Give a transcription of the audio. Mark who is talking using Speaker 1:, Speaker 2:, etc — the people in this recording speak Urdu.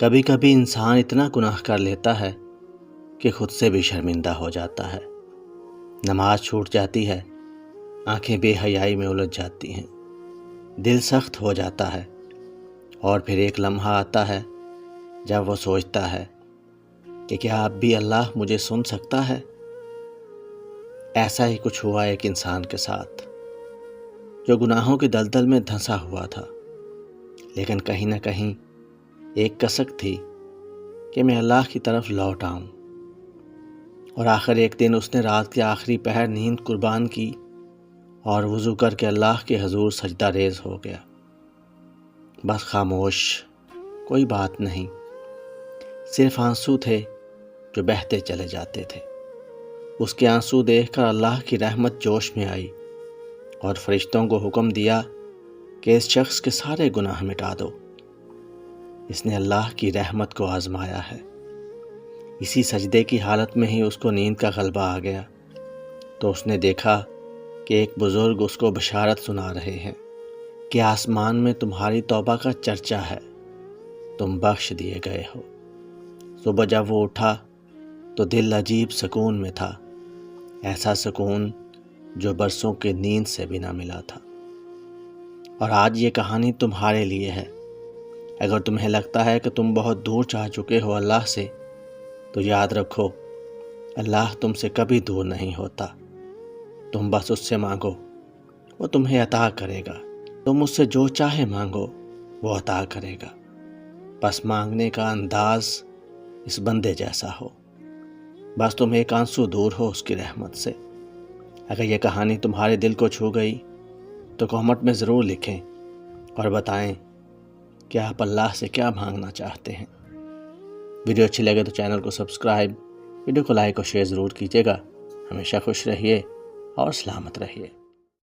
Speaker 1: کبھی کبھی انسان اتنا گناہ کر لیتا ہے کہ خود سے بھی شرمندہ ہو جاتا ہے۔ نماز چھوٹ جاتی ہے، آنکھیں بے حیائی میں الجھ جاتی ہیں، دل سخت ہو جاتا ہے، اور پھر ایک لمحہ آتا ہے جب وہ سوچتا ہے کہ کیا اب بھی اللہ مجھے سن سکتا ہے؟ ایسا ہی کچھ ہوا ایک انسان کے ساتھ جو گناہوں کے دلدل میں دھنسا ہوا تھا، لیکن کہیں نہ کہیں ایک کسک تھی کہ میں اللہ کی طرف لوٹ آؤں۔ اور آخر ایک دن اس نے رات کے آخری پہر نیند قربان کی اور وضو کر کے اللہ کے حضور سجدہ ریز ہو گیا۔ بس خاموش، کوئی بات نہیں، صرف آنسو تھے جو بہتے چلے جاتے تھے۔ اس کے آنسو دیکھ کر اللہ کی رحمت جوش میں آئی اور فرشتوں کو حکم دیا کہ اس شخص کے سارے گناہ مٹا دو۔ اس نے اللہ کی رحمت کو آزمایا ہے۔ اسی سجدے کی حالت میں ہی اس کو نیند کا غلبہ آ گیا تو اس نے دیکھا کہ ایک بزرگ اس کو بشارت سنا رہے ہیں کہ آسمان میں تمہاری توبہ کا چرچا ہے، تم بخش دیے گئے ہو۔ صبح جب وہ اٹھا تو دل عجیب سکون میں تھا، ایسا سکون جو برسوں کے نیند سے بھی نہ ملا تھا۔ اور آج یہ کہانی تمہارے لیے ہے۔ اگر تمہیں لگتا ہے کہ تم بہت دور جا چکے ہو اللہ سے، تو یاد رکھو اللہ تم سے کبھی دور نہیں ہوتا۔ تم بس اس سے مانگو، وہ تمہیں عطا کرے گا۔ تم اس سے جو چاہے مانگو، وہ عطا کرے گا۔ بس مانگنے کا انداز اس بندے جیسا ہو، بس تم ایک آنسو دور ہو اس کی رحمت سے۔ اگر یہ کہانی تمہارے دل کو چھو گئی تو کامنٹ میں ضرور لکھیں اور بتائیں کہ آپ اللہ سے کیا مانگنا چاہتے ہیں۔ ویڈیو اچھی لگے تو چینل کو سبسکرائب، ویڈیو کو لائک اور شیئر ضرور کیجیے گا۔ ہمیشہ خوش رہیے اور سلامت رہیے۔